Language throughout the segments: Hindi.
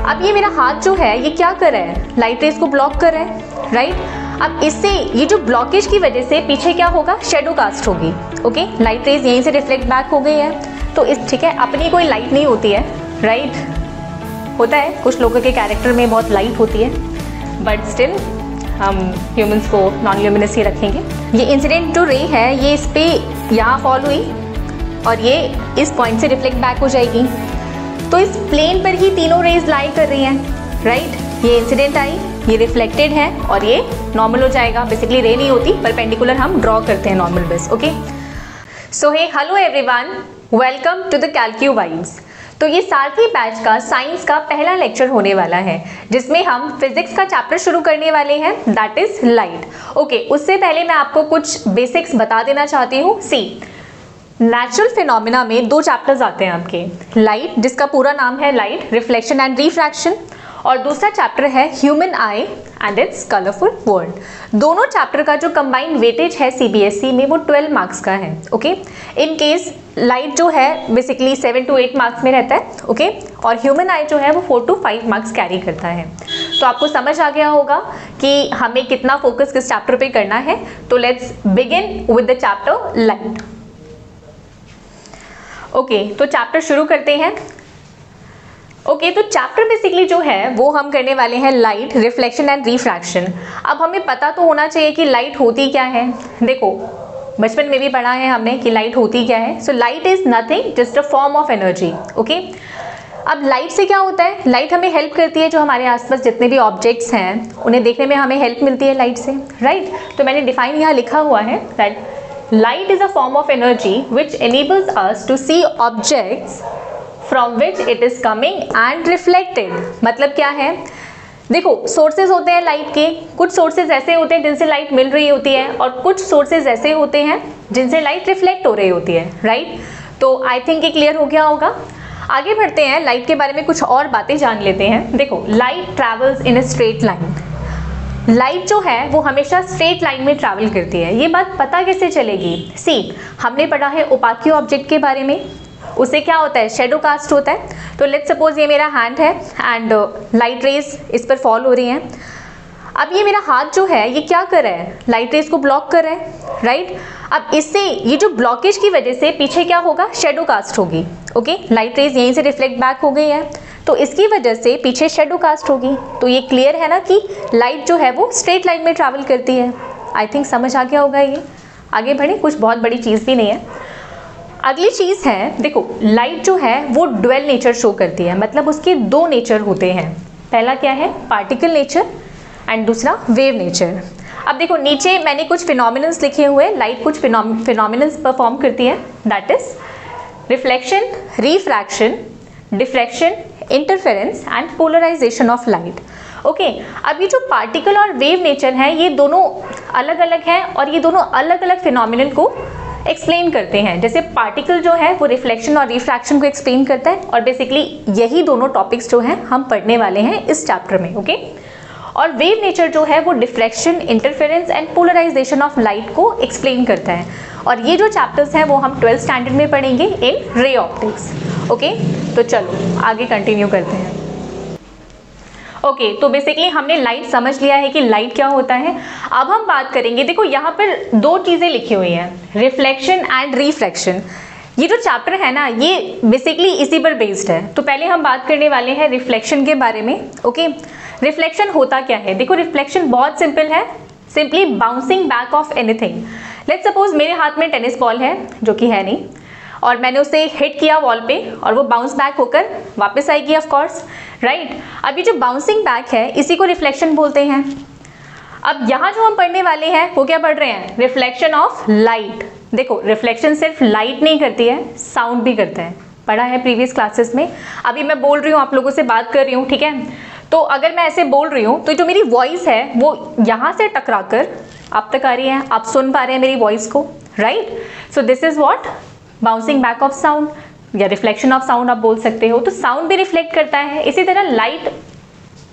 अब ये मेरा हाथ जो है ये क्या कर रहा है, लाइट रेज को ब्लॉक कर रहा है, राइट। अब इससे ये जो ब्लॉकेज की वजह से पीछे क्या होगा, शेडो कास्ट होगी। ओके, लाइट रेज यहीं से रिफ्लेक्ट बैक हो गई है, तो इस ठीक है, अपनी कोई लाइट नहीं होती है, राइट। होता है कुछ लोगों के कैरेक्टर में बहुत लाइट होती है, बट स्टिल हम ह्यूमंस को नॉन ल्यूमिनस ही रखेंगे। ये इंसिडेंट जो रे है ये इस पे यहाँ फॉल हुई और ये इस पॉइंट से रिफ्लेक्ट बैक हो जाएगी, तो इस प्लेन पर ही तीनों रेज लाई कर रही हैं, राइट। ये इंसिडेंट आई, ये रिफ्लेक्टेड है और ये नॉर्मल हो जाएगा। बेसिकली रे नहीं होती, परपेंडिकुलर हम ड्रॉ करते हैं normal base. Okay, so hey hello everyone, welcome to the calcu vibes. तो ये सारथी बैच का साइंस का पहला लेक्चर होने वाला है, जिसमें हम फिजिक्स का चैप्टर शुरू करने वाले हैं, दैट इज लाइट। ओके, उससे पहले मैं आपको कुछ बेसिक्स बता देना चाहती हूँ। सी, नेचुरल फिनोमिना में दो चैप्टर्स आते हैं आपके, लाइट जिसका पूरा नाम है लाइट, रिफ्लेक्शन एंड रिफ्रैक्शन, और दूसरा चैप्टर है human I and it's colourful world. दोनों चैप्टर का जो कंबाइंड वेटेज है सीबीएसई में वो 12 मार्क्स का है। ओके, इन केस लाइट जो है बेसिकली 7 to 8 मार्क्स में रहता है, ओके, और ह्यूमन आई जो है वो 4 to 5 मार्क्स कैरी करता है। तो आपको समझ आ गया होगा कि हमें कितना फोकस किस चैप्टर पे करना है। तो let's begin with the chapter light. Okay, तो चैप्टर शुरू करते हैं। ओके, तो चैप्टर बेसिकली जो है वो हम करने वाले हैं लाइट, रिफ्लेक्शन एंड रिफ्रैक्शन। अब हमें पता तो होना चाहिए कि लाइट होती क्या है। देखो, बचपन में भी पढ़ा है हमने कि लाइट होती क्या है। So light is nothing, just a form of energy. Okay, अब लाइट से क्या होता है, लाइट हमें हेल्प करती है, जो हमारे आसपास जितने भी ऑब्जेक्ट्स हैं उन्हें देखने में हमें हेल्प मिलती है लाइट से, राइट। तो मैंने डिफाइन यहाँ लिखा हुआ है that light is a form of energy which enables us to see objects from which it is coming and reflected. मतलब क्या है, देखो सोर्सेज होते हैं लाइट के, कुछ सोर्सेज ऐसे होते हैं जिनसे लाइट मिल रही होती है और कुछ सोर्सेज ऐसे होते हैं जिनसे लाइट रिफ्लेक्ट हो रही होती है, राइट। तो आई थिंक ये क्लियर हो गया होगा। आगे बढ़ते हैं, लाइट के बारे में कुछ और बातें जान लेते हैं। देखो, light travels in a straight line. Light जो है वो हमेशा स्ट्रेट लाइन में ट्रैवल करती है। ये बात पता कैसे चलेगी, सी, हमने पढ़ा है ओपाक्यू ऑब्जेक्ट के बारे में, उससे क्या होता है, शेडो कास्ट होता है। तो लेट्स सपोज ये मेरा हैंड है एंड लाइट रेज इस पर फॉल हो रही हैं। अब ये मेरा हाथ जो है ये क्या कर रहा है, लाइट रेज को ब्लॉक कर रहा है, राइट। अब इससे ये जो ब्लॉकेज की वजह से पीछे क्या होगा, शेडो कास्ट होगी। ओके, लाइट रेज यहीं से रिफ्लेक्ट बैक हो गई है, तो इसकी वजह से पीछे शेडो कास्ट होगी। तो ये क्लियर है ना कि लाइट जो है वो स्ट्रेट लाइन में ट्रैवल करती है। आई थिंक समझ आ गया होगा ये। आगे बढ़े, कुछ बहुत बड़ी चीज़ भी नहीं है। अगली चीज़ है, देखो लाइट जो है वो ड्वेल नेचर शो करती है, मतलब उसके दो नेचर होते हैं। पहला क्या है, पार्टिकल नेचर एंड दूसरा वेव नेचर। अब देखो नीचे मैंने कुछ फिनोमिनल्स लिखे हुए, लाइट कुछ फिनोमिनल्स परफॉर्म करती है, that is reflection, refraction, diffraction, interference and polarisation of light. Okay, अब ये जो पार्टिकल और वेव नेचर है ये दोनों अलग अलग हैं और ये दोनों अलग अलग फिनोमिनल को एक्सप्लेन करते हैं। जैसे पार्टिकल जो है वो रिफ्लेक्शन और रिफ्रैक्शन को एक्सप्लेन करता है, और बेसिकली यही दोनों टॉपिक्स जो हैं हम पढ़ने वाले हैं इस चैप्टर में। ओके, और वेव नेचर जो है वो diffraction, interference and polarisation of light को एक्सप्लेन करता है। और ये जो चैप्टर्स हैं वो हम 12th स्टैंडर्ड में पढ़ेंगे इन रे ऑप्टिक्स। ओके, तो चलो आगे कंटिन्यू करते हैं। ओके, तो बेसिकली हमने लाइट समझ लिया है कि लाइट क्या होता है। अब हम बात करेंगे, देखो यहाँ पर दो चीज़ें लिखी हुई हैं, रिफ्लेक्शन एंड रिफ्रैक्शन। ये जो चैप्टर है ना ये बेसिकली इसी पर बेस्ड है। तो पहले हम बात करने वाले हैं रिफ्लेक्शन के बारे में। ओके, रिफ्लेक्शन होता क्या है, देखो रिफ्लेक्शन बहुत सिंपल है, simply bouncing back of anything. Let's suppose मेरे हाथ में टेनिस बॉल है, जो कि है नहीं, और मैंने उसे हिट किया वॉल पे और वो बाउंस बैक होकर वापस आएगी ऑफ कोर्स, राइट। अब ये जो बाउंसिंग बैक है इसी को रिफ्लेक्शन बोलते हैं। अब यहाँ जो हम पढ़ने वाले हैं वो क्या पढ़ रहे हैं, रिफ्लेक्शन ऑफ लाइट। देखो रिफ्लेक्शन सिर्फ लाइट नहीं करती है, साउंड भी करता है, पढ़ा है प्रीवियस क्लासेस में। अभी मैं बोल रही हूँ, आप लोगों से बात कर रही हूँ, ठीक है। तो अगर मैं ऐसे बोल रही हूँ तो जो मेरी वॉइस है वो यहाँ से टकराकर आप तक आ रही है, आप सुन पा रहे हैं मेरी वॉइस को, right. So this is what, bouncing back of sound या रिफ्लेक्शन ऑफ साउंड आप बोल सकते हो। तो साउंड भी रिफ्लेक्ट करता है, इसी तरह लाइट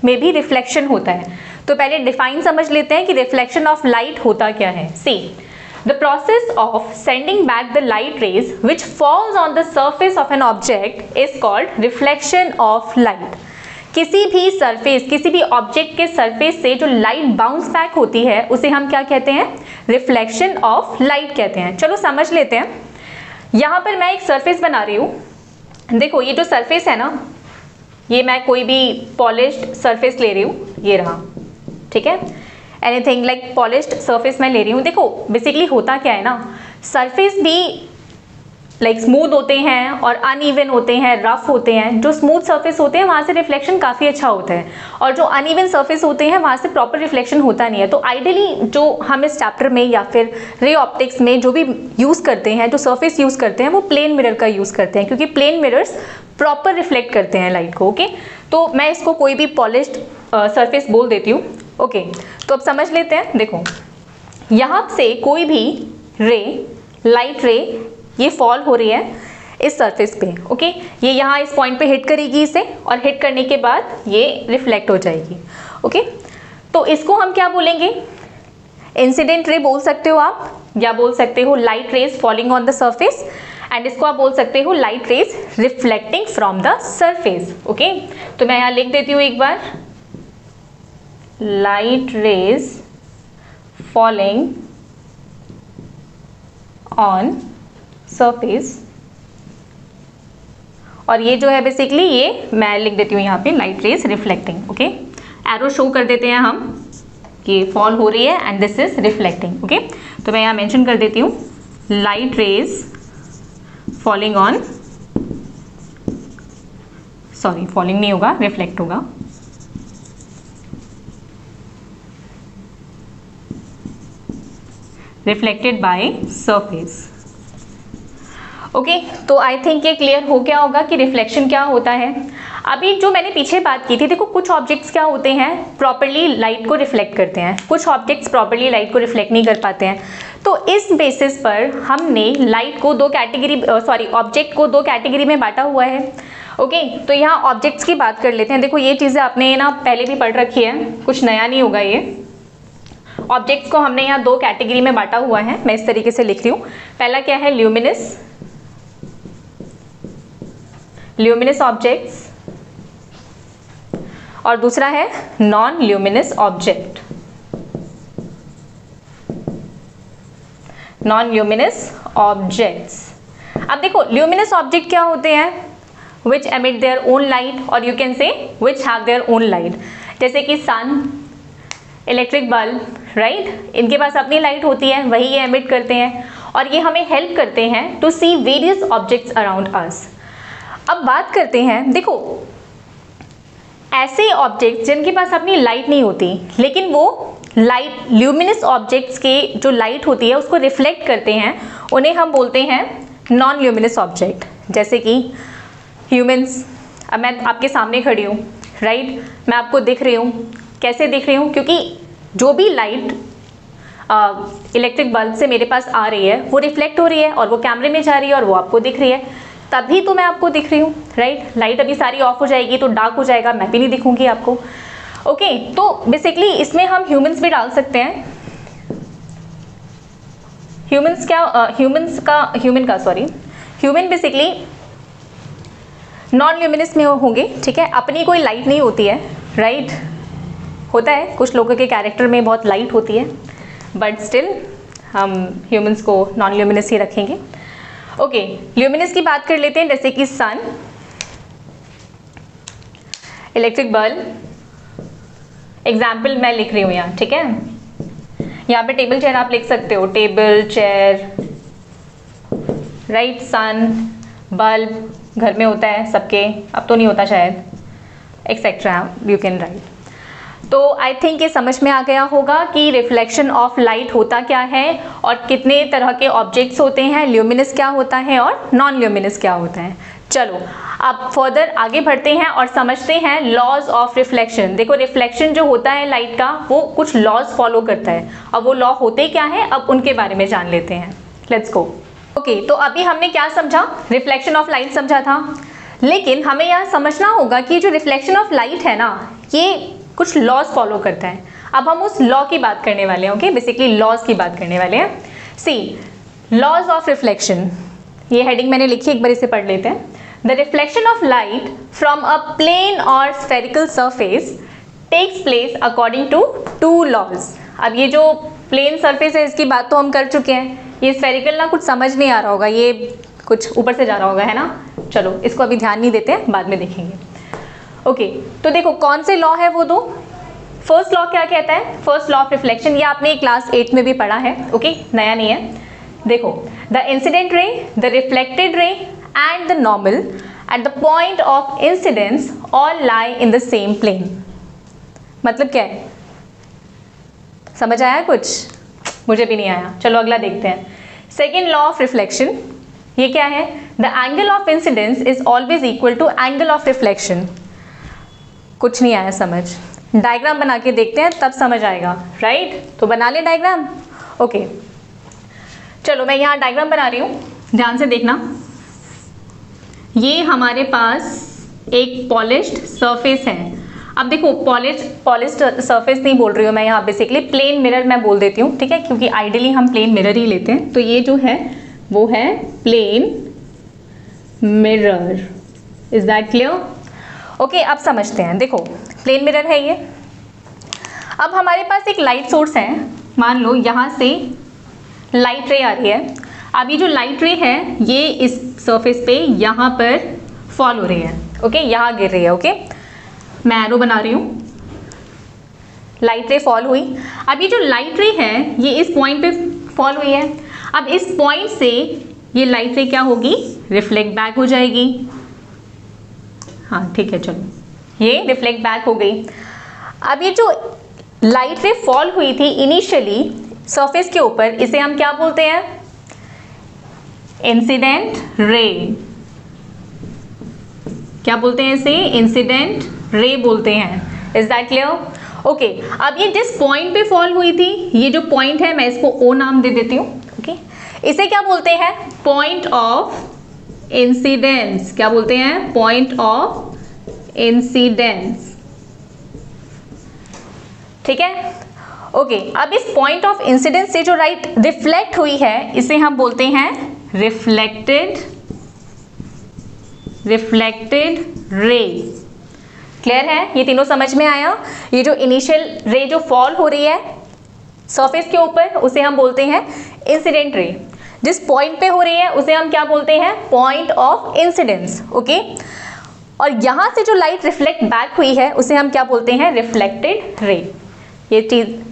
में भी रिफ्लेक्शन होता है। तो पहले डिफाइन समझ लेते हैं कि रिफ्लेक्शन ऑफ लाइट होता क्या है। सी, the process of sending back the light rays which falls on the surface of an object is called reflection of light। किसी भी सरफेस, किसी भी ऑब्जेक्ट के सरफेस से जो लाइट बाउंस बैक होती है उसे हम क्या कहते हैं? रिफ्लेक्शन ऑफ लाइट कहते हैं। चलो समझ लेते हैं। यहाँ पर मैं एक सरफेस बना रही हूँ। देखो ये जो सरफेस है ना, ये मैं कोई भी पॉलिश्ड सरफेस ले रही हूँ, ये रहा, ठीक है, एनीथिंग लाइक पॉलिश्ड सरफेस मैं ले रही हूँ। देखो बेसिकली होता क्या है ना, सरफेस भी लाइक स्मूथ होते हैं और अनइवन होते हैं, रफ होते हैं। जो स्मूथ सरफेस होते हैं वहाँ से रिफ्लेक्शन काफ़ी अच्छा होता है, और जो अनइवन सरफेस होते हैं वहाँ से प्रॉपर रिफ्लेक्शन होता नहीं है। तो आइडियली जो हम इस चैप्टर में या फिर रे ऑप्टिक्स में जो भी यूज़ करते हैं, जो सरफेस यूज़ करते हैं, वो प्लेन मिरर का यूज़ करते हैं, क्योंकि प्लेन मिरर्स प्रॉपर रिफ्लेक्ट करते हैं लाइट को। ओके, तो मैं इसको कोई भी पॉलिश्ड सरफेस बोल देती हूँ। ओके, तो अब समझ लेते हैं। देखो यहाँ से कोई भी रे, लाइट रे, ये फॉल हो रही है इस सरफेस पे। ओके, ये यहाँ इस पॉइंट पे हिट करेगी इसे, और हिट करने के बाद ये रिफ्लेक्ट हो जाएगी। ओके, तो इसको हम क्या बोलेंगे? इंसिडेंट रे बोल सकते हो आप, या बोल सकते हो light rays falling on the surface, एंड इसको आप बोल सकते हो light rays reflecting from the surface. Okay, तो मैं यहाँ लिख देती हूँ एक बार, light rays falling on surface, और ये जो है बेसिकली ये मैं लिख देती हूँ यहाँ पे light rays reflecting. Okay, arrow show कर देते हैं हम कि फॉल हो रही है and this is reflecting. Okay, तो मैं यहाँ मेंशन कर देती हूँ light rays falling on, sorry falling नहीं होगा, रिफ्लेक्ट होगा। Reflected by surface. ओके, तो आई थिंक ये क्लियर हो गया होगा कि रिफ्लेक्शन क्या होता है। अभी जो मैंने पीछे बात की थी, देखो कुछ ऑब्जेक्ट्स क्या होते हैं, प्रॉपर्ली लाइट को रिफ्लेक्ट करते हैं, कुछ ऑब्जेक्ट्स प्रॉपर्ली लाइट को रिफ्लेक्ट नहीं कर पाते हैं। तो इस बेसिस पर हमने लाइट को दो कैटेगरी, ऑब्जेक्ट को दो कैटेगरी में बांटा हुआ है। ओके, तो यहाँ ऑब्जेक्ट्स की बात कर लेते हैं। देखो ये चीज़ें आपने ना पहले भी पढ़ रखी है, कुछ नया नहीं होगा। ये ऑब्जेक्ट्स को हमने यहाँ दो कैटेगरी में बांटा हुआ है, मैं इस तरीके से लिख रही हूँ। पहला क्या है? ल्यूमिनस ऑब्जेक्ट्स, और दूसरा है non luminous object. Non luminous objects. अब देखो ल्यूमिनस ऑब्जेक्ट क्या होते हैं? विच एमिट देयर ओन लाइट, और you can say which have their own light, जैसे कि सन, इलेक्ट्रिक बल्ब, राइट, इनके पास अपनी लाइट होती है, वही ये एमिट करते हैं, और ये हमें हेल्प करते हैं to see various objects around us. अब बात करते हैं, देखो ऐसे ऑब्जेक्ट्स जिनके पास अपनी लाइट नहीं होती, लेकिन वो लाइट, ल्यूमिनस ऑब्जेक्ट्स के जो लाइट होती है उसको रिफ्लेक्ट करते हैं, उन्हें हम बोलते हैं नॉन ल्यूमिनस ऑब्जेक्ट। जैसे कि ह्यूमंस, अब मैं आपके सामने खड़ी हूँ, राइट, मैं आपको दिख रही हूँ। कैसे दिख रही हूँ? क्योंकि जो भी लाइट इलेक्ट्रिक बल्ब से मेरे पास आ रही है वो रिफ्लेक्ट हो रही है, और वो कैमरे में जा रही है, और वो आपको दिख रही है, तभी तो मैं आपको दिख रही हूँ, राइट। लाइट अभी सारी ऑफ हो जाएगी तो डार्क हो जाएगा, मैं भी नहीं दिखूंगी आपको। ओके, तो बेसिकली इसमें हम ह्यूमंस भी डाल सकते हैं। ह्यूमन बेसिकली नॉन ल्यूमिनस में होंगे, ठीक है, अपनी कोई लाइट नहीं होती है, राइट। होता है कुछ लोगों के कैरेक्टर में बहुत लाइट होती है, बट स्टिल हम ह्यूमंस को नॉन ल्यूमिनस ही रखेंगे। ओके, ल्यूमिनस की बात कर लेते हैं, जैसे कि सन, इलेक्ट्रिक बल्ब, एग्जाम्पल मैं लिख रही हूँ यहाँ, ठीक है। यहाँ पे टेबल चेयर आप लिख सकते हो, टेबल चेयर, राइट। सन, बल्ब घर में होता है सबके, अब तो नहीं होता शायद, एक्सेट्रा यू कैन राइट। तो आई थिंक ये समझ में आ गया होगा कि रिफ्लेक्शन ऑफ लाइट होता क्या है और कितने तरह के ऑब्जेक्ट्स होते हैं, ल्यूमिनस क्या होता है और नॉन ल्यूमिनस क्या होता है। चलो अब फर्दर आगे बढ़ते हैं और समझते हैं लॉज ऑफ रिफ्लेक्शन। देखो रिफ्लेक्शन जो होता है लाइट का, वो कुछ लॉज फॉलो करता है। अब वो लॉ होते क्या है, अब उनके बारे में जान लेते हैं। Let's go. ओके, तो अभी हमने क्या समझा? रिफ्लेक्शन ऑफ लाइट समझा था, लेकिन हमें यहाँ समझना होगा कि जो रिफ्लेक्शन ऑफ लाइट है ना, ये कुछ लॉज फॉलो करता है। अब हम उस लॉ की बात करने वाले हैं। ओके, बेसिकली लॉज की बात करने वाले हैं। सी, लॉज ऑफ रिफ्लेक्शन, ये हेडिंग मैंने लिखी, एक बार इसे पढ़ लेते हैं। The reflection of light from a plane और spherical surface takes place according to two laws. अब ये जो प्लेन सरफेस है इसकी बात तो हम कर चुके हैं, ये स्फेरिकल ना कुछ समझ नहीं आ रहा होगा, ये कुछ ऊपर से जा रहा होगा, है ना। चलो इसको अभी ध्यान नहीं देते हैं, बाद में देखेंगे। ओके, तो देखो कौन से लॉ है वो दो। फर्स्ट लॉ क्या कहता है, फर्स्ट लॉ ऑफ रिफ्लेक्शन, ये आपने क्लास 8 में भी पढ़ा है, ओके, नया नहीं है। देखो, the incident ray, the reflected ray and the normal at the point of incidence all lie in the same plane. मतलब क्या है, समझ आया कुछ? मुझे भी नहीं आया। चलो अगला देखते हैं। सेकेंड लॉ ऑफ रिफ्लेक्शन, ये क्या है, the angle of incidence is always equal to angle of reflection. कुछ नहीं आया समझ, डायग्राम बना के देखते हैं तब समझ आएगा, राइट। तो बना ले डायग्राम, ओके। चलो मैं यहाँ डायग्राम बना रही हूँ, ध्यान से देखना। ये हमारे पास एक पॉलिश्ड सरफेस है। अब देखो पॉलिश्ड सरफेस नहीं बोल रही हूँ मैं यहाँ, बेसिकली प्लेन मिरर मैं बोल देती हूँ, ठीक है, क्योंकि आइडियली हम प्लेन मिरर ही लेते हैं। तो ये जो है वो है plane mirror. Is that clear? Okay, अब समझते हैं। देखो प्लेन मिरर है ये। अब हमारे पास एक लाइट सोर्स है, मान लो यहाँ से लाइट रे आ रही है। अब ये जो लाइट रे है ये इस सरफेस पे यहाँ पर फॉल हो रही है, ओके, यहाँ गिर रही है, ओके। मैं एरो बना रही हूँ, लाइट रे फॉल हुई। अब ये जो लाइट रे है ये इस पॉइंट पे फॉल हुई है। अब इस पॉइंट से ये लाइट रे क्या होगी, रिफ्लेक्ट बैक हो जाएगी। हाँ ठीक है, चलो ये रिफ्लेक्ट बैक हो गई। अब ये जो लाइट रे फॉल हुई थी इनिशियली सरफेस के ऊपर, इसे हम क्या बोलते हैं, इंसिडेंट रे। क्या बोलते हैं इसे, इंसिडेंट रे बोलते हैं। Is that clear? ओके, अब ये जिस पॉइंट पे फॉल हुई थी, ये जो पॉइंट है मैं इसको ओ नाम दे देती हूँ, ओके। इसे क्या बोलते हैं, पॉइंट ऑफ इंसिडेंस। क्या बोलते हैं, पॉइंट ऑफ इंसिडेंस, ठीक है, ओके। अब इस पॉइंट ऑफ इंसिडेंस से जो लाइट रिफ्लेक्ट हुई है इसे हम बोलते हैं रिफ्लेक्टेड रे। क्लियर है? ये तीनों समझ में आया? ये जो इनिशियल रे जो फॉल हो रही है सरफेस के ऊपर उसे हम बोलते हैं इंसिडेंट रे। जिस पॉइंट पे हो रही है उसे हम क्या बोलते हैं, पॉइंट ऑफ इंसिडेंस, ओके। और यहां से जो लाइट रिफ्लेक्ट बैक हुई है उसे हम क्या बोलते हैं, रिफ्लेक्टेड रे। ये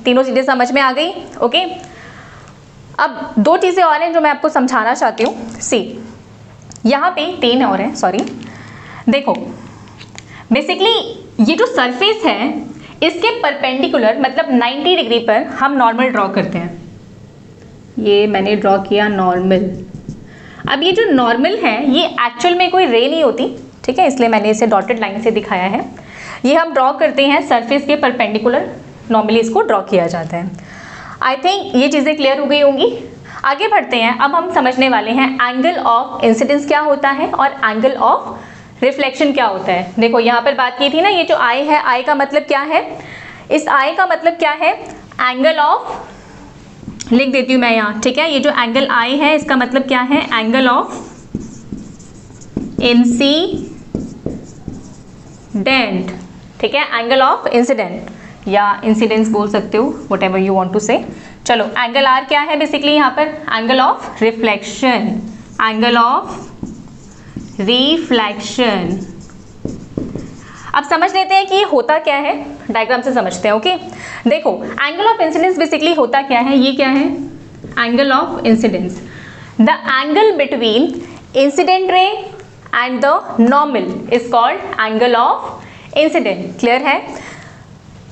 तीनों चीजें समझ में आ गई, ओके। अब दो चीजें और हैं जो मैं आपको समझाना चाहती हूँ। सी, यहाँ पे 3 और हैं, सॉरी। देखो बेसिकली ये जो सरफेस है इसके परपेंडिकुलर मतलब 90 डिग्री पर हम नॉर्मल ड्रॉ करते हैं। ये मैंने ड्रॉ किया नॉर्मल। अब ये जो नॉर्मल है ये एक्चुअल में कोई रे नहीं होती, ठीक है, इसलिए मैंने इसे डॉटेड लाइन से दिखाया है। ये हम ड्रॉ करते हैं सरफेस के परपेंडिकुलर, नॉर्मली इसको ड्रॉ किया जाता है। आई थिंक ये चीज़ें क्लियर हो गई होंगी। आगे बढ़ते हैं। अब हम समझने वाले हैं एंगल ऑफ इंसिडेंस क्या होता है और एंगल ऑफ रिफ्लेक्शन क्या होता है। देखो यहाँ पर बात की थी ना, ये जो आई है, आई का मतलब क्या है, इस आई का मतलब क्या है, एंगल ऑफ, लिख देती हूँ मैं यहाँ, ठीक है। ये जो एंगल आई है इसका मतलब क्या है, एंगल ऑफ इंसिडेंट, ठीक है, एंगल ऑफ इंसिडेंट या इंसिडेंस बोल सकते हो, whatever you want to say. चलो एंगल आर क्या है बेसिकली यहाँ पर, angle of reflection, angle of reflection. अब समझ लेते हैं कि ये होता क्या है, डायग्राम से समझते हैं, ओके। देखो एंगल ऑफ इंसिडेंस बेसिकली होता क्या है, ये क्या है, angle of incidence, the angle between incident ray and the normal is called angle of incident. Clear है?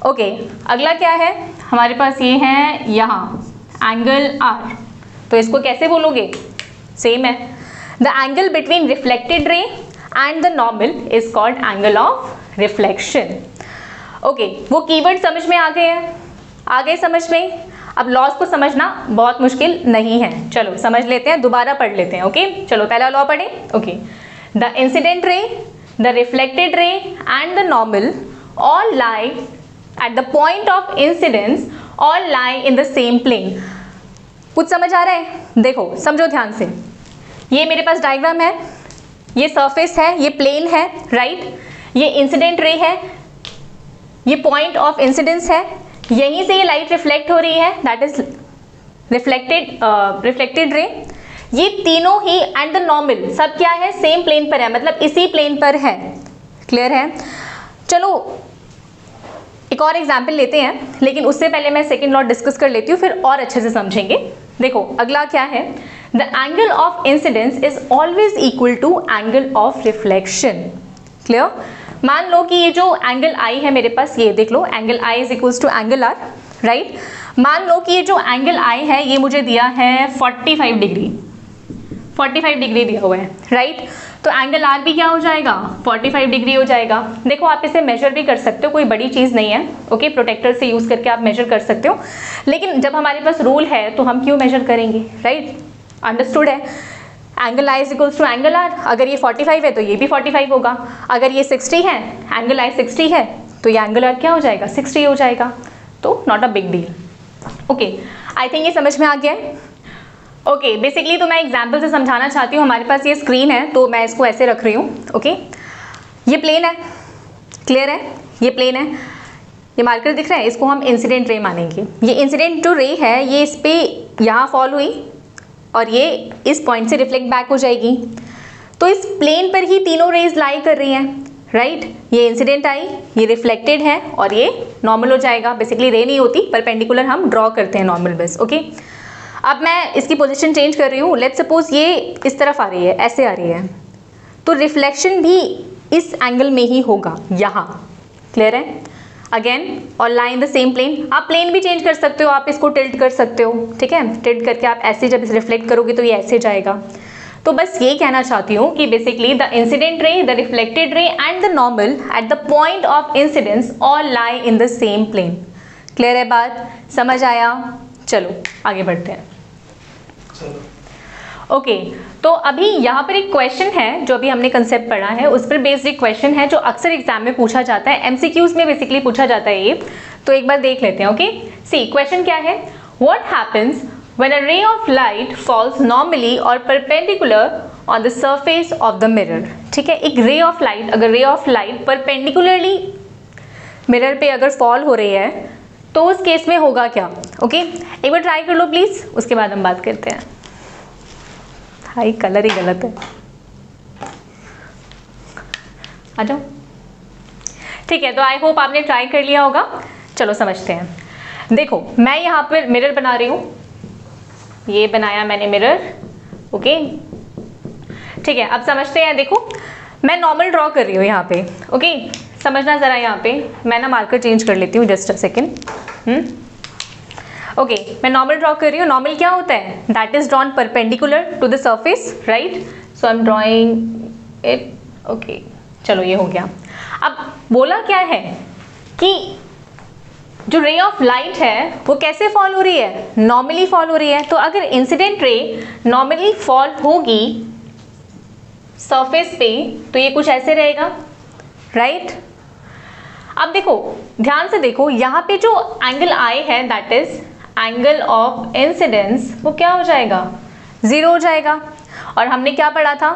ओके, अगला क्या है हमारे पास, ये है यहाँ एंगल आर। तो इसको कैसे बोलोगे, सेम है, the angle between reflected ray and the normal is called angle of reflection. Okay, वो कीवर्ड समझ में आ गए हैं, आ गए समझ में। अब लॉस को समझना बहुत मुश्किल नहीं है, चलो समझ लेते हैं, दोबारा पढ़ लेते हैं, ओके। चलो पहला लॉ पढ़े, okay. The incident ray, the reflected ray and the normal all lie at the point of incidence all lie in the same plane। कुछ समझ आ रहा है? देखो समझो ध्यान से, ये मेरे पास डायग्राम है, ये सरफेस है, ये प्लेन है, राइट, ये इंसिडेंट रे है, ये पॉइंट ऑफ इंसिडेंस है, यहीं से ये लाइट रिफ्लेक्ट हो रही है, दैट इज रिफ्लेक्टेड रे। ये तीनों ही एंड द नॉर्मल सब क्या है, सेम प्लेन पर है, मतलब इसी प्लेन पर है। क्लियर है? चलो एक और एग्जाम्पल लेते हैं, लेकिन उससे पहले मैं सेकेंड लॉ डिस्कस कर लेती हूँ, फिर और अच्छे से समझेंगे। देखो अगला क्या है, the angle of incidence is always equal to angle of reflection. Clear? मान लो कि ये जो एंगल आई है मेरे पास, ये देख लो, angle I is equals to angle R, right. मान लो कि ये जो एंगल आई है ये मुझे दिया है 45 डिग्री, 45 डिग्री दिया हुआ है, राइट। तो एंगल आर भी क्या हो जाएगा, 45 डिग्री हो जाएगा। देखो आप इसे मेजर भी कर सकते हो, कोई बड़ी चीज़ नहीं है, ओके, प्रोटेक्टर से यूज़ करके आप मेजर कर सकते हो, लेकिन जब हमारे पास रूल है तो हम क्यों मेजर करेंगे, राइट। अंडरस्टूड है? Angle I is equals to angle r, अगर ये 45 है तो ये भी 45 होगा, अगर ये 60 है, एंगल आई 60 है, तो ये एंगल आर क्या हो जाएगा, 60 हो जाएगा। तो not a big deal. Okay, I think ये समझ में आ गया है। ओके, बेसिकली तो मैं एग्जाम्पल से समझाना चाहती हूँ। हमारे पास ये स्क्रीन है तो मैं इसको ऐसे रख रही हूँ, ओके। ये प्लेन है, क्लियर है, ये प्लेन है, ये मार्कर दिख रहा है, इसको हम इंसिडेंट रे मानेंगे। ये इंसिडेंट जो रे है ये इस पे यहाँ फॉल हुई और ये इस पॉइंट से रिफ्लेक्ट बैक हो जाएगी, तो इस प्लेन पर ही तीनों रेज लाई कर रही हैं, राइट। ये इंसिडेंट आई, ये रिफ्लेक्टेड है और ये नॉर्मल हो जाएगा। बेसिकली रे नहीं होती, परपेंडिकुलर हम ड्रॉ करते हैं नॉर्मल बस, ओके। अब मैं इसकी पोजीशन चेंज कर रही हूँ, लेट्स सपोज ये इस तरफ आ रही है, ऐसे आ रही है, तो रिफ्लेक्शन भी इस एंगल में ही होगा, यहाँ। क्लियर है? अगेन और लाई इन द सेम प्लेन। आप प्लेन भी चेंज कर सकते हो, आप इसको टिल्ट कर सकते हो, ठीक है। टिल्ट करके आप ऐसे जब इसे रिफ्लेक्ट करोगे तो ये ऐसे जाएगा। तो बस ये कहना चाहती हूँ कि basically the incident ray, the reflected ray and the normal at the point of incidence all lie in the same plane. Clear है बात? समझ आया? चलो आगे बढ़ते हैं। ओके, तो अभी यहाँ पर एक क्वेश्चन है जो अभी हमने कंसेप्ट पढ़ा है, उस पर बेस्ड एक क्वेश्चन है जो अक्सर एग्जाम में पूछा जाता है, एमसीक्यूज में बेसिकली पूछा जाता है ये। तो एक बार देख लेते हैं, ओके। सी क्वेश्चन क्या है, what happens when a ray of light falls normally or perpendicular on the surface of the mirror। ठीक है, एक ray of light, अगर ray of light perpendicularly mirror पे अगर फॉल हो रही है तो उस केस में होगा क्या, ओके। एक बार ट्राई कर लो प्लीज, उसके बाद हम बात करते हैं। हाई कलर ही गलत है, आ जाओ। ठीक है, तो आई होप आपने ट्राई कर लिया होगा। चलो समझते हैं। देखो मैं यहाँ पर मिरर बना रही हूँ, ये बनाया मैंने मिरर, ओके। ठीक है, अब समझते हैं। देखो मैं नॉर्मल ड्रॉ कर रही हूँ यहाँ पे, ओके। समझना ज़रा, यहाँ पे मैं ना मार्कर चेंज कर लेती हूँ, जस्ट अ सेकेंड। ओके, मैं नॉर्मल ड्रॉ कर रही हूँ। नॉर्मल क्या होता है, that is drawn perpendicular to the surface, right. So I am drawing it, okay. चलो ये हो गया। अब बोला क्या है कि जो रे ऑफ लाइट है वो कैसे फॉल हो रही है, नॉर्मली फॉल हो रही है। तो अगर इंसिडेंट रे नॉर्मली फॉल होगी सरफेस पे तो ये कुछ ऐसे रहेगा, राइट। अब देखो ध्यान से देखो, यहाँ पे जो एंगल आई है that is angle of incidence, वो क्या हो जाएगा, 0 हो जाएगा। और हमने क्या पढ़ा था,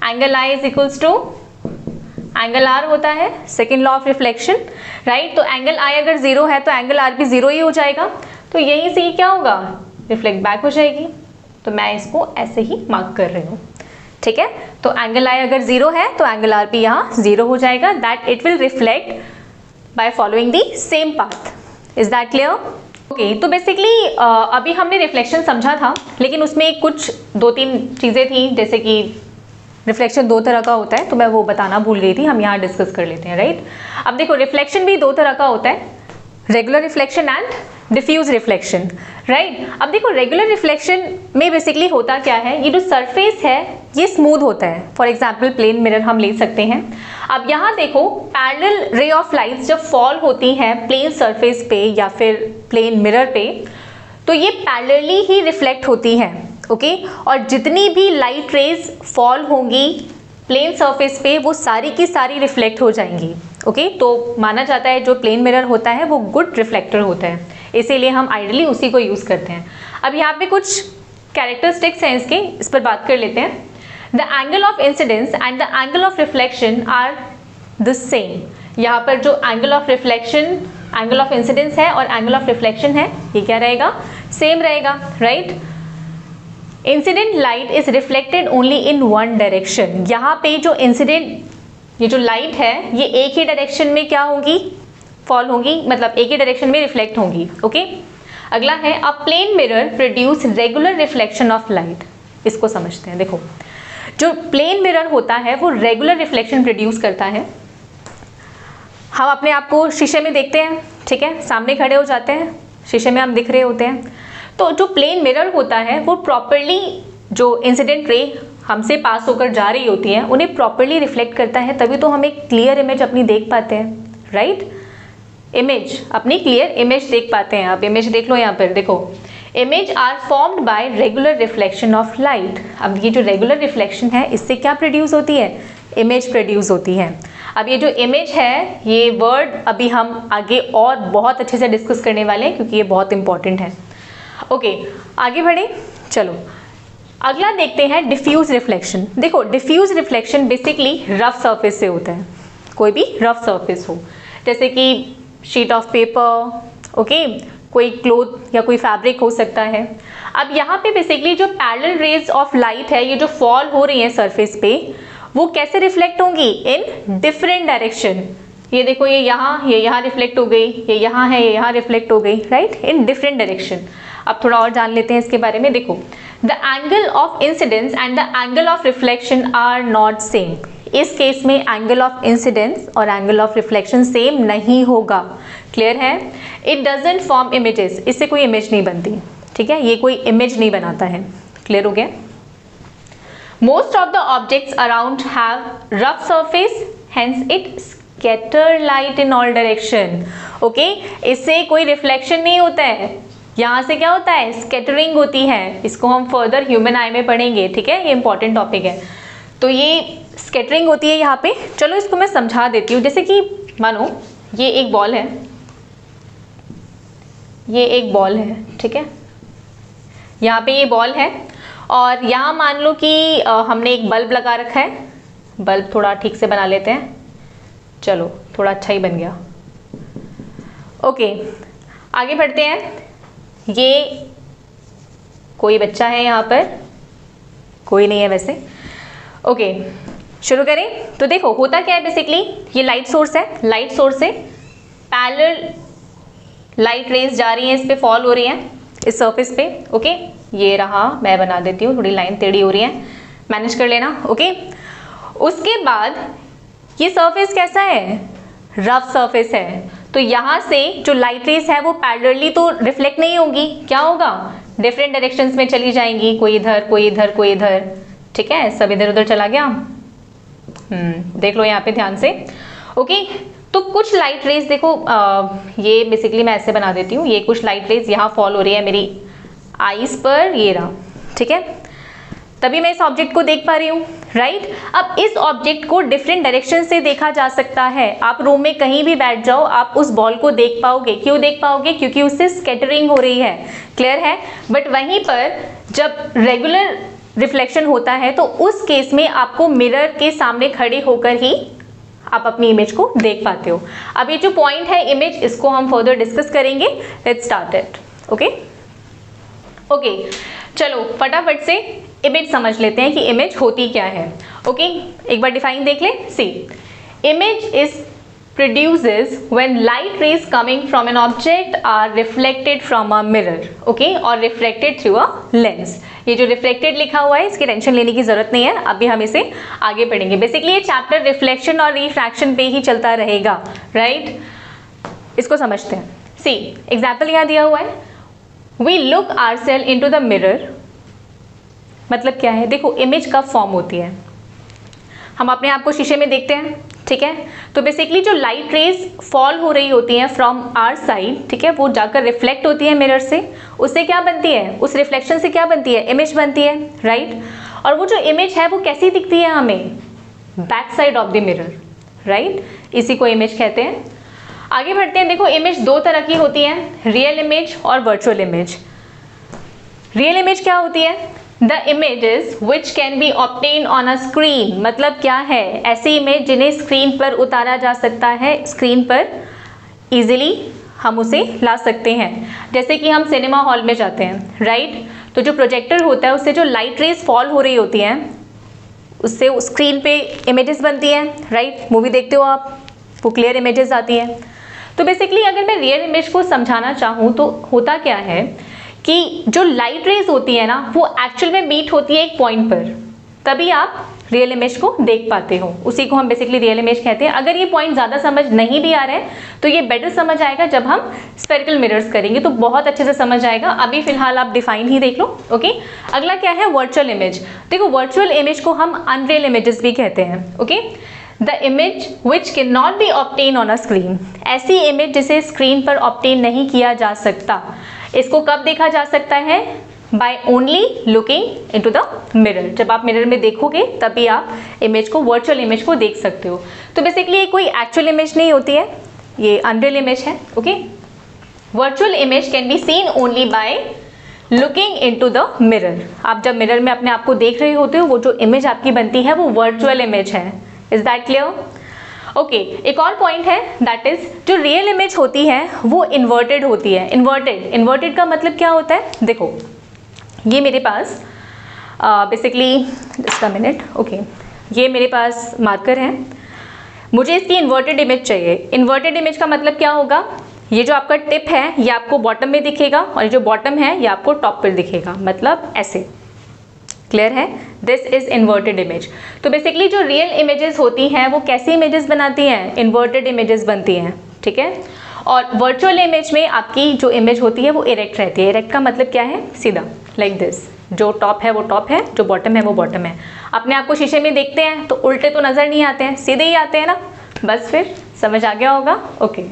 angle I is equals to angle r होता है, second law of reflection, right. तो एंगल आई अगर 0 है तो एंगल आर भी 0 ही हो जाएगा। तो यहीं से ही क्या होगा, रिफ्लेक्ट बैक हो जाएगी। तो मैं इसको ऐसे ही मार्क कर रही हूँ, ठीक है। तो एंगल आई अगर 0 है तो एंगल आर भी यहाँ 0 हो जाएगा, that it will reflect by following the same path. Is that clear? Okay, तो बेसिकली अभी हमने रिफ्लेक्शन समझा था, लेकिन उसमें कुछ 2-3 चीज़ें थी, जैसे कि रिफ्लेक्शन 2 तरह का होता है, तो मैं वो बताना भूल गई थी, हम यहाँ डिस्कस कर लेते हैं, राइट। अब देखो रिफ्लेक्शन भी 2 तरह का होता है, regular reflection and diffuse reflection, right. अब देखो रेगुलर रिफ्लेक्शन में बेसिकली होता क्या है, ये जो सरफेस है ये स्मूथ होता है। फॉर एग्जाम्पल प्लेन मिरर हम ले सकते हैं। अब यहाँ देखो पैरेलल रे ऑफ लाइट्स जब फॉल होती हैं प्लेन सरफेस पे या फिर प्लेन मिरर पे, तो ये पैरेलली ही रिफ्लेक्ट होती हैं, ओके। और जितनी भी लाइट रेज फॉल होंगी प्लेन सरफेस पे वो सारी की सारी रिफ्लेक्ट हो जाएंगी, ओके। तो माना जाता है जो प्लेन मिरर होता है वो गुड रिफ्लेक्टर होता है, इसीलिए हम आइडियली उसी को यूज़ करते हैं। अब यहाँ पे कुछ कैरेक्टरिस्टिक्स हैं इसके, इस पर बात कर लेते हैं। The angle of incidence and the angle of reflection are the same. यहाँ पर जो angle of reflection, angle of incidence है और एंगल ऑफ रिफ्लेक्शन है, ये क्या रहेगा, सेम रहेगा, right. Incident light is reflected only in one direction. यहाँ पे जो इंसिडेंट, ये जो लाइट है ये एक ही डायरेक्शन में क्या होगी, फॉल होंगी, मतलब एक ही डायरेक्शन में रिफ्लेक्ट होंगी, ओके। अगला है a plane mirror produce regular reflection of light. इसको समझते हैं। देखो जो प्लेन मिरर होता है वो रेगुलर रिफ्लेक्शन प्रोड्यूस करता है। हम अपने आप को शीशे में देखते हैं, ठीक है, सामने खड़े हो जाते हैं, शीशे में हम दिख रहे होते हैं, तो जो प्लेन मिरर होता है वो प्रॉपरली जो इंसिडेंट रे हमसे पास होकर जा रही होती है उन्हें प्रॉपरली रिफ्लेक्ट करता है, तभी तो हम एक क्लियर इमेज अपनी देख पाते हैं, राइट। इमेज, अपनी क्लियर इमेज देख पाते हैं। आप इमेज देख लो, यहाँ पर देखो, image are formed by regular reflection of light. अब ये जो रेगुलर रिफ्लेक्शन है इससे क्या प्रोड्यूस होती है, इमेज प्रोड्यूस होती है। अब ये जो इमेज है, ये वर्ड अभी हम आगे और बहुत अच्छे से डिस्कस करने वाले हैं क्योंकि ये बहुत इंपॉर्टेंट है, ओके। आगे बढ़े, चलो अगला देखते हैं डिफ्यूज रिफ्लेक्शन। देखो diffuse reflection basically rough surface से होता है, कोई भी रफ सरफेस हो, जैसे कि शीट ऑफ पेपर, ओके, कोई क्लोथ या कोई फैब्रिक हो सकता है। अब यहाँ पे बेसिकली जो पैरेलल रेज ऑफ लाइट है, ये जो फॉल हो रही है सरफेस पे, वो कैसे रिफ्लेक्ट होंगी, इन डिफरेंट डायरेक्शन। ये देखो, ये यहाँ रिफ्लेक्ट हो गई, ये यहाँ है, ये यहाँ रिफ्लेक्ट हो गई, राइट, इन डिफरेंट डायरेक्शन। अब थोड़ा और जान लेते हैं इसके बारे में। देखो the angle of incidence and the angle of reflection are not same. इस केस में एंगल ऑफ इंसिडेंस और एंगल ऑफ रिफ्लेक्शन सेम नहीं होगा, क्लियर है। इट डजंट फॉर्म इमेजेस, इससे कोई इमेज नहीं बनती, ठीक है, ये कोई इमेज नहीं बनाता है, क्लियर हो गया। Most of the objects around have rough surface, hence it scatter light in all direction, okay. इससे कोई रिफ्लेक्शन नहीं होता है, यहाँ से क्या होता है, स्कैटरिंग होती है। इसको हम फर्दर ह्यूमन आई में पढ़ेंगे, ठीक है, ये इंपॉर्टेंट टॉपिक है। तो ये स्कैटरिंग होती है यहाँ पे। चलो इसको मैं समझा देती हूँ। जैसे कि मानो ये एक बॉल है, ये एक बॉल है, ठीक है, यहाँ पे ये बॉल है और यहाँ मान लो कि हमने एक बल्ब लगा रखा है। बल्ब थोड़ा ठीक से बना लेते हैं, चलो थोड़ा अच्छा ही बन गया, ओके। आगे बढ़ते हैं। ये कोई बच्चा है यहाँ पर, कोई नहीं है वैसे, ओके। शुरू करें। तो देखो होता क्या है, बेसिकली ये लाइट सोर्स है, लाइट सोर्स से पैरेलल लाइट रेज जा रही हैं, इस पे फॉल हो रही हैं इस सरफेस पे, ओके। ये रहा, मैं बना देती हूँ, थोड़ी लाइन टेढ़ी हो रही है, मैनेज कर लेना, ओके। उसके बाद ये सरफेस कैसा है, रफ सरफेस है, तो यहाँ से जो लाइट रेज है वो पैरेलली तो रिफ्लेक्ट नहीं होगी, क्या होगा, डिफरेंट डायरेक्शंस में चली जाएंगी, कोई इधर कोई इधर कोई इधर, ठीक है, सब इधर उधर चला गया। देख लो यहाँ पे ध्यान से, ओके। तो कुछ लाइट रेज देखो, ये बेसिकली मैं ऐसे बना देती हूँ, ये कुछ लाइट रेज यहाँ फॉल हो रही है मेरी आईज पर, ये रहा, ठीक है, तभी मैं इस ऑब्जेक्ट को देख पा रही हूँ, राइट। अब इस ऑब्जेक्ट को डिफरेंट डायरेक्शन से देखा जा सकता है। आप रूम में कहीं भी बैठ जाओ, आप उस बॉल को देख पाओगे। क्यों देख पाओगे, क्योंकि उससे स्कैटरिंग हो रही है, क्लियर है। बट वहीं पर जब रेगुलर रिफ्लेक्शन होता है तो उस केस में आपको मिरर के सामने खड़े होकर ही आप अपनी इमेज को देख पाते हो। अब ये जो पॉइंट है इमेज, इसको हम फर्दर डिस्कस करेंगे। Let's start it, okay okay. चलो फटाफट से इमेज समझ लेते हैं कि इमेज होती क्या है, ओके। एक बार डिफाइन देख ले। See, image is produces when light rays coming from an object are reflected from a mirror, okay, or reflected through a lens। ये जो reflected लिखा हुआ है इसकी टेंशन लेने की जरूरत नहीं है, अभी हम इसे आगे पढ़ेंगे। बेसिकली ये चैप्टर रिफ्लेक्शन और रिफ्रैक्शन पे ही चलता रहेगा, राइट। इसको समझते हैं। सी, एग्जाम्पल यहाँ दिया हुआ है, we look ourselves into the mirror, मतलब क्या है, देखो इमेज कब फॉर्म होती है, हम अपने आप को शीशे में देखते हैं, ठीक है। तो बेसिकली जो लाइट रेज फॉल हो रही होती हैं फ्रॉम आवर साइड, ठीक है, वो जाकर रिफ्लेक्ट होती है मिरर से, उससे क्या बनती है, उस रिफ्लेक्शन से क्या बनती है, इमेज बनती है, राइट। और वो जो इमेज है वो कैसी दिखती है हमें, back side of the mirror, right, इसी को इमेज कहते हैं। आगे बढ़ते हैं। देखो इमेज दो तरह की होती है, रियल इमेज और वर्चुअल इमेज। रियल इमेज क्या होती है, the images which can be obtain on a screen, मतलब क्या है, ऐसी इमेज जिन्हें स्क्रीन पर उतारा जा सकता है, स्क्रीन पर इजीली हम उसे ला सकते हैं। जैसे कि हम सिनेमा हॉल में जाते हैं, राइट, तो जो प्रोजेक्टर होता है उससे जो लाइट रेज फॉल हो रही होती हैं उससे स्क्रीन पे इमेजेस बनती हैं, राइट, मूवी देखते हो आप, वो क्लियर इमेजेस आती हैं। तो बेसिकली अगर मैं रियल इमेज को समझाना चाहूँ तो होता क्या है कि जो लाइट रेज होती है ना वो एक्चुअल में मीट होती है एक पॉइंट पर, तभी आप रियल इमेज को देख पाते हो, उसी को हम बेसिकली रियल इमेज कहते हैं। अगर ये पॉइंट ज़्यादा समझ नहीं भी आ रहा है तो ये बेटर समझ आएगा जब हम स्फेरिकल मिरर्स करेंगे, तो बहुत अच्छे से समझ आएगा। अभी फिलहाल आप डिफाइन ही देख लो, ओके। अगला क्या है, वर्चुअल इमेज। देखो वर्चुअल इमेज को हम अनरियल इमेजेस भी कहते हैं, okay. The image which can not be obtain on a screen, ऐसी इमेज जिसे स्क्रीन पर ऑब्टेन नहीं किया जा सकता। इसको कब देखा जा सकता है, by only looking into the mirror, जब आप मिरर में देखोगे तभी आप इमेज को, वर्चुअल इमेज को देख सकते हो। तो बेसिकली ये कोई एक्चुअल इमेज नहीं होती है, ये अनरियल इमेज है, okay. Virtual image can be seen only by looking into the mirror. आप जब मिरर में अपने आप को देख रहे होते हो, वो जो इमेज आपकी बनती है वो वर्चुअल इमेज है। Is that clear? ओके, एक और पॉइंट है, दैट इज जो रियल इमेज होती है वो इन्वर्टेड होती है। इन्वर्टेड का मतलब क्या होता है, देखो ये मेरे पास basically just a minute, okay, ये मेरे पास मार्कर है, मुझे इसकी इन्वर्टेड इमेज चाहिए। इन्वर्टेड इमेज का मतलब क्या होगा, ये जो आपका टिप है ये आपको बॉटम में दिखेगा और ये जो बॉटम है ये आपको टॉप पर दिखेगा, मतलब ऐसे, क्लियर है? This is inverted image. तो बेसिकली जो रियल इमेजेस होती हैं वो कैसी इमेजेस बनाती हैं, इन्वर्टेड इमेजेस बनती हैं, ठीक है। और वर्चुअल इमेज में आपकी जो इमेज होती है वो इरेक्ट रहती है। इरेक्ट का मतलब क्या है, सीधा, लाइक दिस, जो टॉप है वो टॉप है, जो बॉटम है वो बॉटम है। अपने आप को शीशे में देखते हैं तो उल्टे तो नजर नहीं आते हैं, सीधे ही आते हैं ना, बस फिर समझ आ गया होगा, ओके।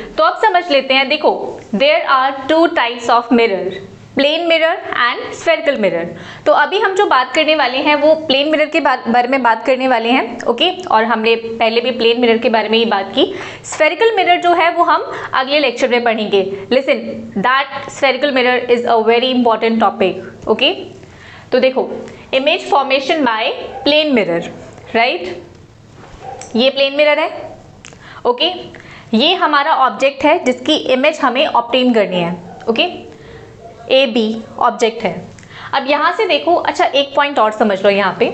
तो अब समझ लेते हैं, देखो there are two types of mirror, plane mirror and spherical mirror. तो अभी हम जो बात करने वाले हैं वो प्लेन मिरर के बारे में बात करने वाले हैं, ओके। और हमने पहले भी प्लेन मिरर के बारे में ही बात की। स्फेरिकल मिरर जो है वो हम अगले लेक्चर में पढ़ेंगे। Listen, that spherical mirror is a very important topic, okay. तो देखो, image formation by plane mirror, right, ये प्लेन मिरर है, ओके। ये हमारा ऑब्जेक्ट है जिसकी इमेज हमें ऑब्टेन करनी है, ओके। ए बी ऑब्जेक्ट है। अब यहाँ से देखो, अच्छा एक पॉइंट और समझ लो, यहाँ पे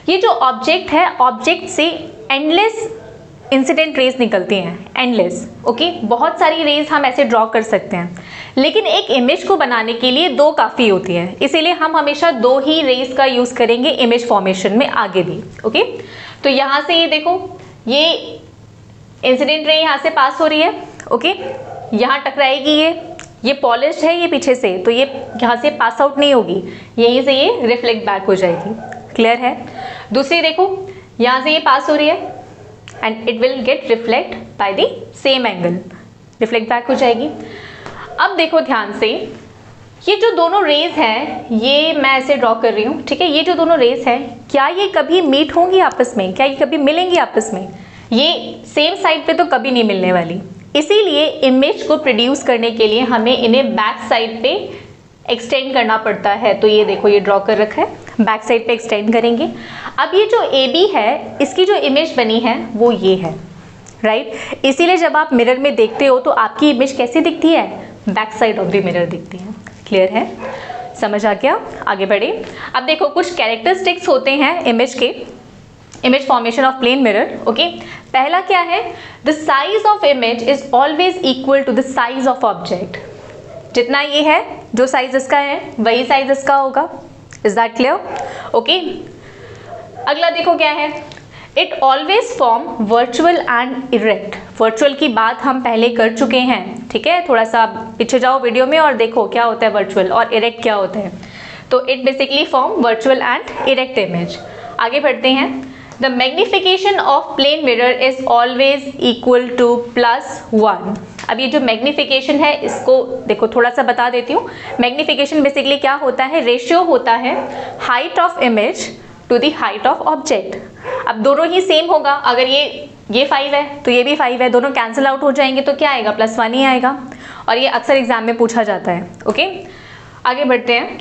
ये जो ऑब्जेक्ट है, ऑब्जेक्ट से एंडलेस इंसिडेंट रेज निकलती हैं, एंडलेस, ओके। बहुत सारी रेज हम ऐसे ड्रॉ कर सकते हैं, लेकिन एक इमेज को बनाने के लिए दो काफ़ी होती है, इसीलिए हम हमेशा दो ही रेज का यूज़ करेंगे इमेज फॉर्मेशन में आगे भी, ओके। तो यहाँ से ये देखो, ये इंसिडेंट रे यहाँ से पास हो रही है, ओके, यहाँ टकराएगी, ये पॉलिश्ड है, ये पीछे से, तो ये यहाँ से पास आउट नहीं होगी, यहीं से ये रिफ्लेक्ट बैक हो जाएगी, क्लियर है। दूसरी देखो, यहाँ से ये पास हो रही है and it will get reflect by the same angle, reflect back हो जाएगी। अब देखो ध्यान से, ये जो दोनों रेज हैं, ये मैं ऐसे ड्रॉ कर रही हूँ, ठीक है। ये जो दोनों रेज हैं, क्या ये कभी मीट होंगी आपस में, क्या ये कभी मिलेंगी आपस में? ये सेम साइड पे तो कभी नहीं मिलने वाली, इसीलिए इमेज को प्रोड्यूस करने के लिए हमें इन्हें बैक साइड पे एक्सटेंड करना पड़ता है। तो ये देखो, ये ड्रॉ कर रखा है, बैक साइड पे एक्सटेंड करेंगे। अब ये जो ए बी है, इसकी जो इमेज बनी है वो ये है, राइट। इसीलिए जब आप मिरर में देखते हो तो आपकी इमेज कैसी दिखती है, back side of the mirror दिखती है, क्लियर है, समझ आ गया? आगे बढ़े। अब देखो, कुछ कैरेक्टरिस्टिक्स होते हैं इमेज के, image formation of plane mirror, okay. पहला क्या है, the size of image is always equal to the size of object. जितना ये है, जो साइज इसका है वही साइज इसका होगा। Is that clear? ओके। अगला देखो क्या है, it always form virtual and erect. Virtual की बात हम पहले कर चुके हैं, ठीक है। थोड़ा सा पीछे जाओ वीडियो में और देखो क्या होता है वर्चुअल और इरेक्ट क्या होता है। तो it basically form virtual and erect image. आगे बढ़ते हैं। The magnification of plane mirror is always equal to +1। अब ये जो मैग्निफिकेशन है, इसको देखो थोड़ा सा बता देती हूँ। मैग्निफिकेशन बेसिकली क्या होता है, रेशियो होता है height of image to the height of object. अब दोनों ही सेम होगा, अगर ये 5 है तो ये भी 5 है, दोनों कैंसिल आउट हो जाएंगे तो क्या आएगा, +1 ही आएगा। और ये अक्सर एग्जाम में पूछा जाता है, ओके। आगे बढ़ते हैं।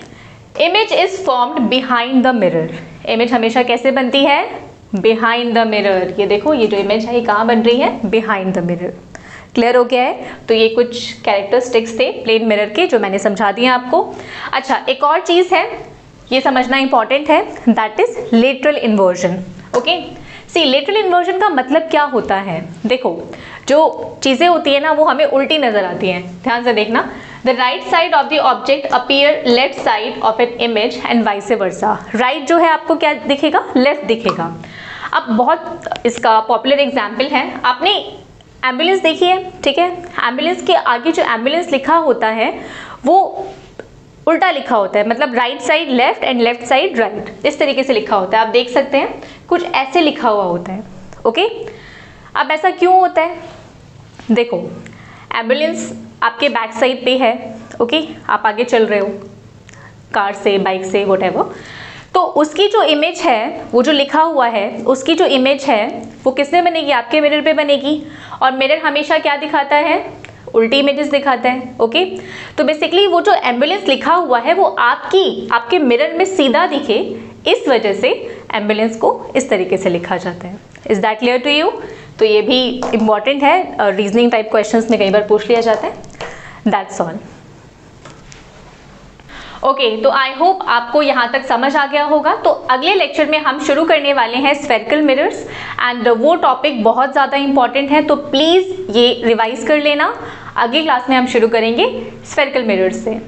Image is formed behind the mirror. Image हमेशा कैसे बनती है? Behind the mirror. ये देखो, ये जो इमेज है ये कहाँ बन रही है? Behind the mirror. क्लियर हो गया है? तो ये कुछ कैरेक्टरिस्टिक्स थे प्लेन मिरर के जो मैंने समझा दिए आपको। अच्छा, एक और चीज़ है, ये समझना इंपॉर्टेंट है, that is lateral inversion. Okay, see lateral inversion का मतलब क्या होता है? देखो, जो चीज़ें होती है ना वो हमें उल्टी नज़र आती हैं। ध्यान से देखना, the right side of the object appear left side of an image and vice versa. Right जो है आपको क्या दिखेगा? लेफ्ट दिखेगा। अब बहुत इसका पॉपुलर एग्जाम्पल है, आपने एम्बुलेंस देखी है, ठीक है? एम्बुलेंस के आगे जो एम्बुलेंस लिखा होता है वो उल्टा लिखा होता है, मतलब right side left and left side right, इस तरीके से लिखा होता है। आप देख सकते हैं कुछ ऐसे लिखा हुआ होता है। ओके, अब ऐसा क्यों होता है? देखो, एम्बुलेंस आपके बैक साइड पे है, ओके, आप आगे चल रहे हो कार से, बाइक से, व्हाटएवर, तो उसकी जो इमेज है, वो जो लिखा हुआ है, उसकी जो इमेज है वो किसमें बनेगी? आपके मिरर पे बनेगी। और मिरर हमेशा क्या दिखाता है? उल्टी इमेजेस दिखाता है। ओके, तो बेसिकली वो जो एम्बुलेंस लिखा हुआ है वो आपके मिरर में सीधा दिखे, इस वजह से एम्बुलेंस को इस तरीके से लिखा जाता है। Is that clear to you? तो ये भी इंपॉर्टेंट है, रीजनिंग टाइप क्वेश्चंस में कई बार पूछ लिया जाता है। That's all. ओके, तो आई होप आपको यहाँ तक समझ आ गया होगा। तो अगले लेक्चर में हम शुरू करने वाले हैं स्फेरिकल मिरर्स, एंड वो टॉपिक बहुत ज़्यादा इंपॉर्टेंट है, तो प्लीज़ ये रिवाइज कर लेना। अगली क्लास में हम शुरू करेंगे स्फेरिकल मिरर्स से।